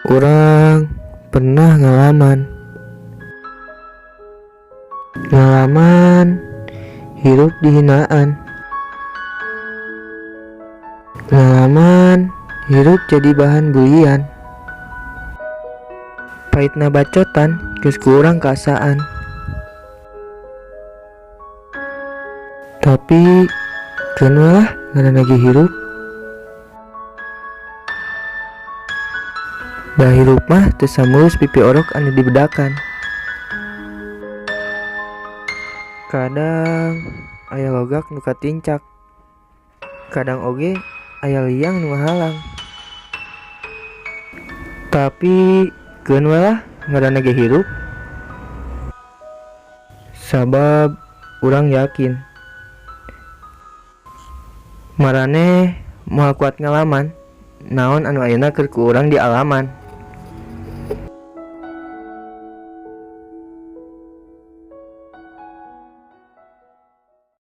Orang pernah ngalaman hirup dihinaan, ngalaman hirup jadi bahan bulian, pahitna bacotan geus ku urang kaasaan. Tapi keun we lah ngaranna ge hirup. Da hirup mah teu samulus pipi orok anu dibedakan. Kadang aya logak nu katincak, kadang oge aya liang nu ngahalang. Tapi keun we lah ngaranna ge hirup. Sabab urang yakin maraneh moal kuat ngalaman naon anu ayeuna keur ku urang di alaman.